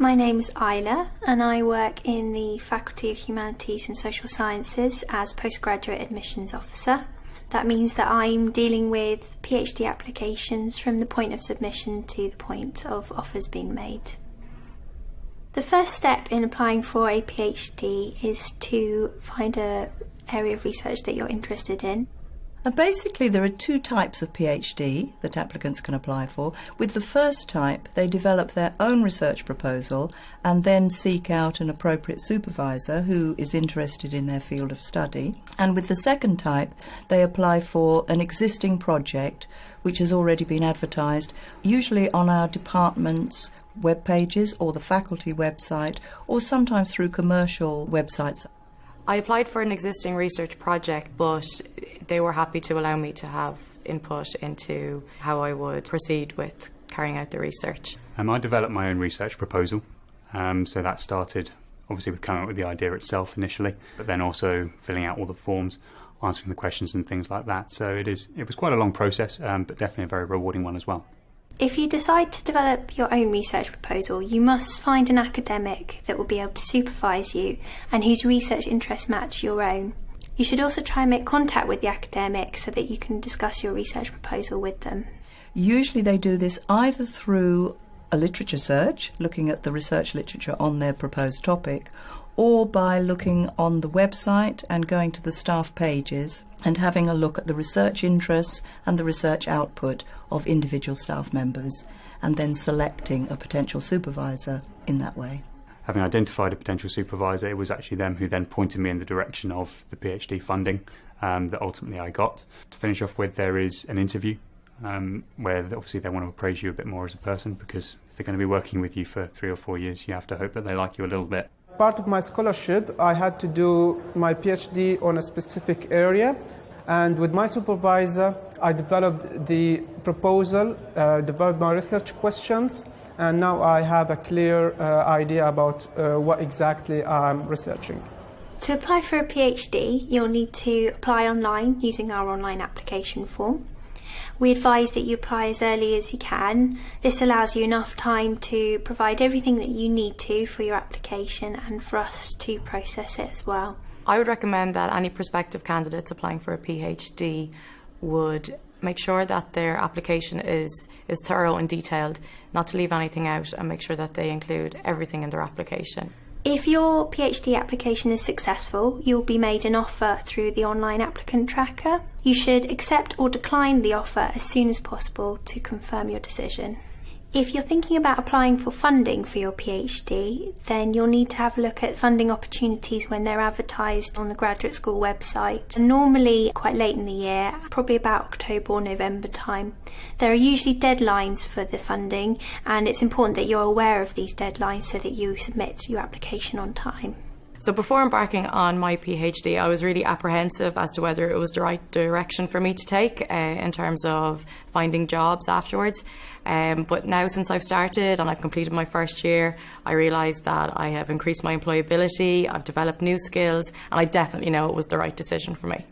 My name is Isla, and I work in the Faculty of Humanities and Social Sciences as Postgraduate Admissions Officer. That means that I'm dealing with PhD applications from the point of submission to the point of offers being made. The first step in applying for a PhD is to find an area of research that you're interested in. And basically there are two types of PhD that applicants can apply for. With the first type, they develop their own research proposal and then seek out an appropriate supervisor who is interested in their field of study. And with the second type, they apply for an existing project which has already been advertised, usually on our department's web pages or the faculty website, or sometimes through commercial websites. I applied for an existing research project, but they were happy to allow me to have input into how I would proceed with carrying out the research. I developed my own research proposal, so that started obviously with coming up with the idea itself initially, but then also filling out all the forms, answering the questions and things like that. So it was quite a long process, but definitely a very rewarding one as well. If you decide to develop your own research proposal, you must find an academic that will be able to supervise you and whose research interests match your own. You should also try and make contact with the academic so that you can discuss your research proposal with them. Usually they do this either through a literature search, looking at the research literature on their proposed topic, or by looking on the website and going to the staff pages and having a look at the research interests and the research output of individual staff members, and then selecting a potential supervisor in that way. Having identified a potential supervisor, it was actually them who then pointed me in the direction of the PhD funding that ultimately I got. To finish off with, there is an interview where obviously they want to appraise you a bit more as a person, because if they're going to be working with you for 3 or 4 years, you have to hope that they like you a little bit. Part of my scholarship, I had to do my PhD on a specific area, and with my supervisor, I developed the proposal, developed my research questions, and now I have a clear idea about what exactly I'm researching. To apply for a PhD, you'll need to apply online using our online application form. We advise that you apply as early as you can. This allows you enough time to provide everything that you need to for your application and for us to process it as well. I would recommend that any prospective candidates applying for a PhD would make sure that their application is thorough and detailed, not to leave anything out, and make sure that they include everything in their application. If your PhD application is successful, you'll be made an offer through the online applicant tracker. You should accept or decline the offer as soon as possible to confirm your decision. If you're thinking about applying for funding for your PhD, then you'll need to have a look at funding opportunities when they're advertised on the graduate school website. Normally quite late in the year, probably about October or November time. There are usually deadlines for the funding, and it's important that you're aware of these deadlines so that you submit your application on time. So before embarking on my PhD, I was really apprehensive as to whether it was the right direction for me to take in terms of finding jobs afterwards. But now, since I've started and I've completed my first year, I realised that I have increased my employability, I've developed new skills, and I definitely know it was the right decision for me.